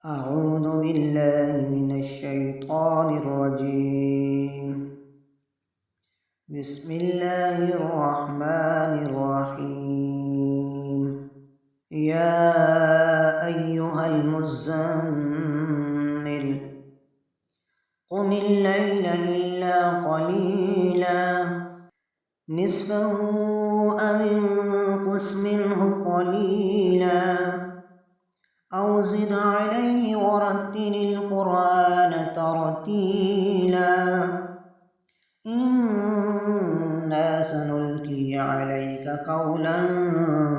أعوذ بالله من الشيطان الرجيم. بسم الله الرحمن الرحيم. يا أيها المزمل قم الليل إلا قليلا نصفه أو انقص منه قليلا أو زد عليه ورتل القرآن ترتيلا إنا سنلقي عليك قولا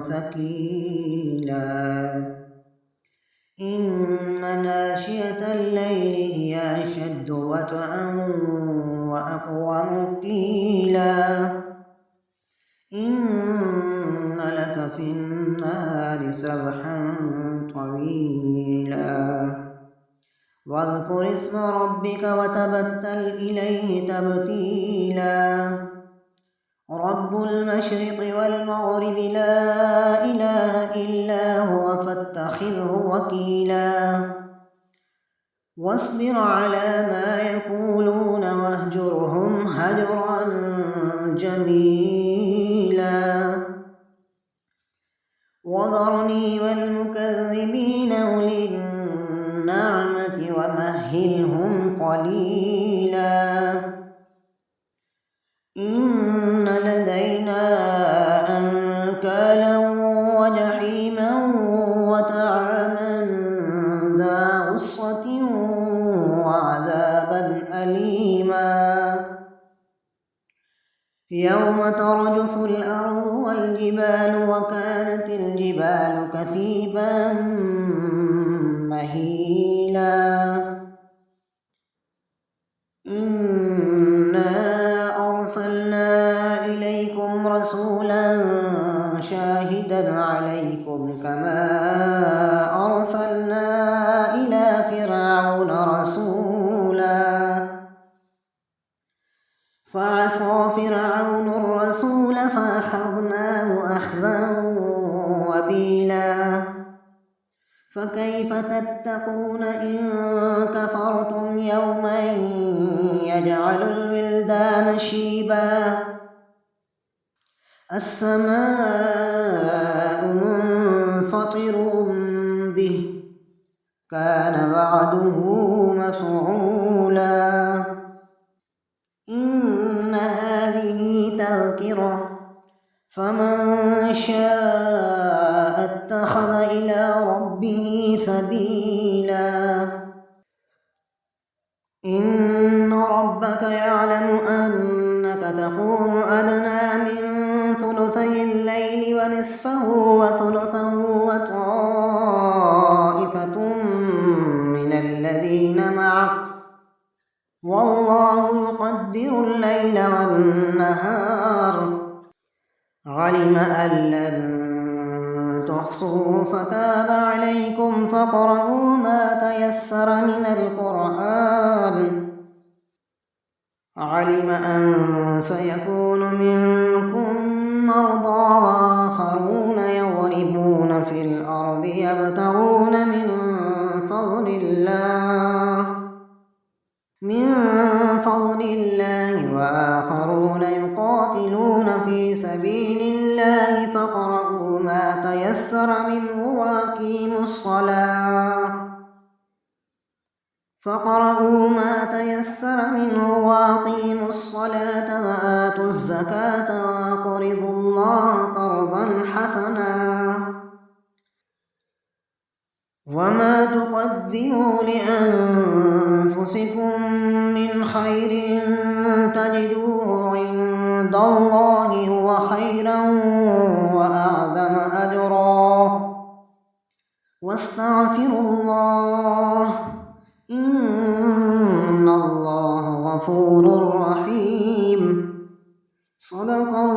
ثقيلا إن ناشئة الليل هي أشد وطئا وأقوم قيلا إن لك في النهار سبحا طويلا واذكر اسم ربك وتبتل إليه تبتيلا رب المشرق والمغرب لا إله إلا هو فاتخذه وكيلا واصبر على ما يقولون واهجرهم هجرا جميلا وذرني والمكذبين أولي النعمة ومهلهم قليلا إن لدينا أنكالا وجحيما وطعاما ذا غصة وعذابا أليما يوم ترجف الأرض والجبال وكانت الجبال كثيبا مهيلا إنا أرسلنا إليكم رسولا شاهدا عليكم كما أرسلنا إلى فرعون رسولا فعصى فرعون الرسول فأخذناه أخذا وبيلا فكيف تتقون إن كفرتم يوما يجعل الولدان شيبا السماء منفطر به كان وعده مفعولا إن هذه تذكرة فمن شاء اتخذ إلى ربه سبيلا إن ربك يعلم أنك تقوم أدنى من ثلثي الليل ونصفه وثلثه وطائفة من الذين معك والله يقدر الليل والنهار علم أن لن تحصوا فتاب عليكم فاقرؤوا ما تيسر من القرآن علم أن سيكون منكم مرضى وآخرون يضربون في الأرض يبتغون من فضل الله وآخرون يقاتلون في سبيل الله فاقرؤوا ما تيسر منه وأقيموا الصلاة وآتوا الزكاة وأقرضوا الله قرضا حسنا وما تقدموا لأنفسكم من خير تجدوه عند الله هو خيرا وأعظم أجرا واستغفروا الله إن الله غفور رحيم صدق